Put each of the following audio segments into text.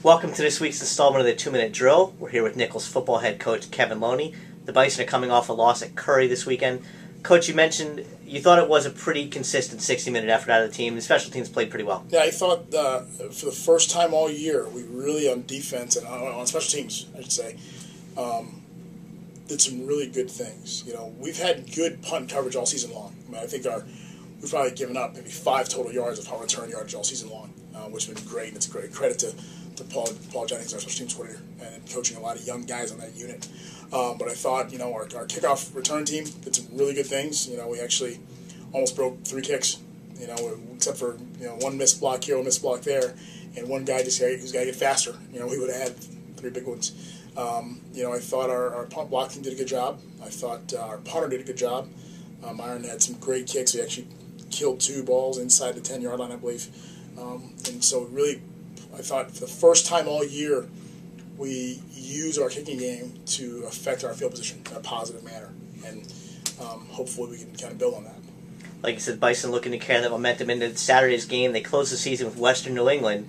Welcome to this week's installment of the 2-Minute Drill. We're here with Nichols football head coach Kevin Loney. The Bison are coming off a loss at Curry this weekend. Coach, you mentioned you thought it was a pretty consistent 60-minute effort out of the team. The special teams played pretty well. Yeah, I thought for the first time all year, we really on defense and on special teams, I should say, did some really good things. You know, we've had good punt coverage all season long. I mean, I think we've probably given up maybe 5 total yards of punt return yardage all season long, which has been great. And it's a great credit to Paul Jennings, our special teams coordinator, and coaching a lot of young guys on that unit. But I thought, you know, our kickoff return team did some really good things. You know, we actually almost broke 3 kicks, you know, except for, you know, one missed block here, one missed block there, and one guy who's got to get faster. You know, we would have had 3 big ones. You know, I thought our punt block team did a good job. I thought our punter did a good job. Myron had some great kicks. He actually killed 2 balls inside the 10-yard line, I believe. And so really, I thought for the first time all year, we use our kicking game to affect our field position in a positive manner. And hopefully we can kind of build on that. Like you said, Bison looking to carry that momentum into Saturday's game. They close the season with Western New England,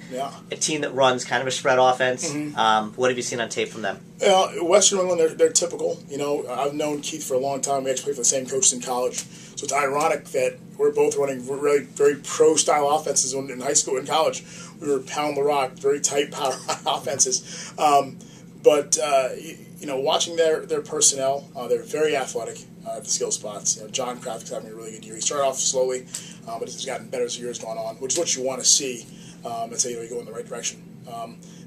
a team that runs kind of a spread offense. Mm-hmm. What have you seen on tape from them? Western New England, they're typical. You know, I've known Keith for a long time. We actually played for the same coaches in college. So it's ironic that we're both running really very pro-style offenses in high school and college. We were pound the rock, very tight power offenses. But you know, watching their personnel, they're very athletic at the skill spots. You know, John Kraft's having a really good year. He started off slowly, but it's gotten better as the year's gone on, which is what you want to see and say, you know, you go in the right direction.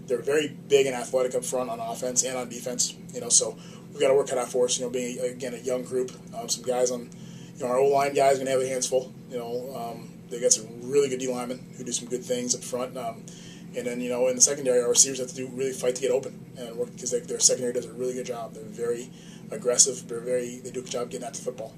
They're very big and athletic up front on offense and on defense. You know, so we've got to work cut out for us. You know, being again a young group, some guys on, you know, our O-line guys are gonna have their hands full. You know, they got some really good D linemen who do some good things up front. And then, you know, in the secondary, our receivers have to really fight to get open and work because their secondary does a really good job. They're very aggressive. They do a good job getting at the football.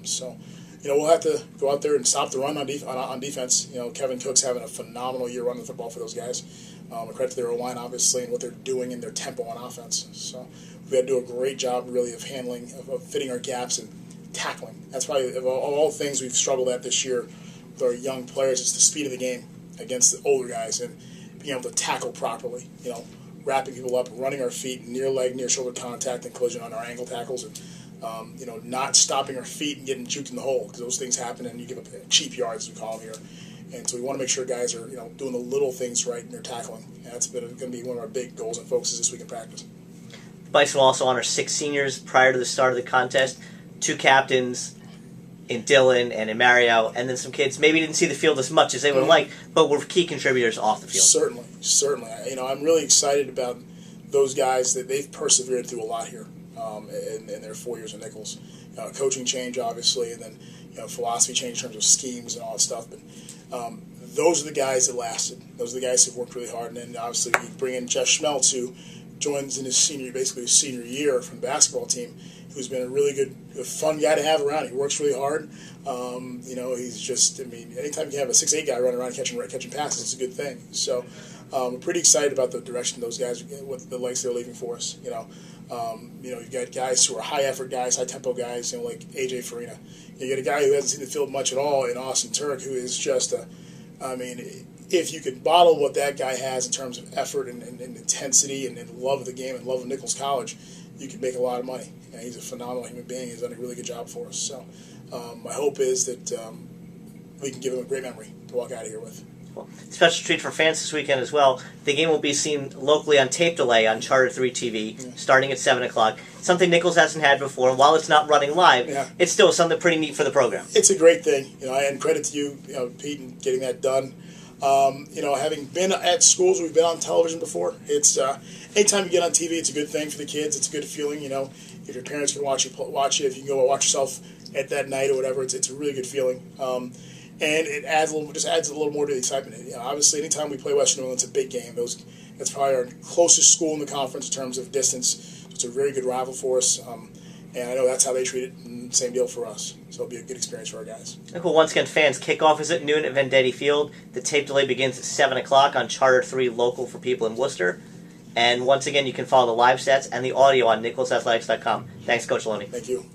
So, you know, we'll have to go out there and stop the run on defense. You know, Kevin Cook's having a phenomenal year running the football for those guys. A credit to their O-line, obviously, and what they're doing in their tempo on offense. So we've got to do a great job, really, of handling, of fitting our gaps and tackling. That's probably, of all things we've struggled at this year with our young players, is the speed of the game against the older guys and being able to tackle properly, you know, wrapping people up, running our feet, near leg, near shoulder contact and collision on our ankle tackles, and, you know, not stopping our feet and getting juked in the hole, because those things happen and you give up cheap yards, as we call them here. And so we want to make sure guys are, you know, doing the little things right in their tackling. And that's going to be one of our big goals and focuses this week in practice. Bison will also honor 6 seniors prior to the start of the contest, 2 captains in Dylan and in Mario, and then some kids maybe didn't see the field as much as they would have liked, but were key contributors off the field. Certainly. You know, I'm really excited about those guys that they've persevered through a lot here in their 4 years at Nichols. Coaching change, obviously, and then, you know, philosophy change in terms of schemes and all that stuff. But those are the guys that lasted. Those are the guys who've worked really hard. And then obviously we bring in Jeff Schmeltz, who joins in his senior year from the basketball team, who's been a really good, fun guy to have around. He works really hard. You know, he's just, I mean, anytime you have a 6'8" guy running around catching passes, it's a good thing. So we're pretty excited about the direction those guys, what the legs they're leaving for us. You know, you've got guys who are high-effort guys, high-tempo guys, you know, like A.J. Farina. You get a guy who hasn't seen the field much at all in Austin Turk, who is just I mean, if you could bottle what that guy has in terms of effort and intensity and love of the game and love of Nichols College, you could make a lot of money. And he's a phenomenal human being. He's done a really good job for us. So my hope is that we can give him a great memory to walk out of here with. Well, special treat for fans this weekend as well. The game will be seen locally on tape delay on Charter 3 TV, starting at 7 o'clock. Something Nichols hasn't had before, and while it's not running live, it's still something pretty neat for the program. It's a great thing, you know, and credit to you, you know, Pete, in getting that done. You know, having been at schools, we've been on television before. It's anytime you get on TV, it's a good thing for the kids. It's a good feeling, you know. If your parents can watch it, if you can go watch yourself at that night or whatever, it's a really good feeling. And it adds a little more to the excitement. You know, obviously, anytime we play Western New England, it's a big game. It's probably our closest school in the conference in terms of distance. So it's a very good rival for us. And I know that's how they treat it, and same deal for us. So it'll be a good experience for our guys. Cool. Once again, fans, kickoff is at noon at Vendetti Field. The tape delay begins at 7 o'clock on Charter 3 local for people in Worcester. And once again, you can follow the live sets and the audio on NicholsAthletics.com. Thanks, Coach Loney. Thank you.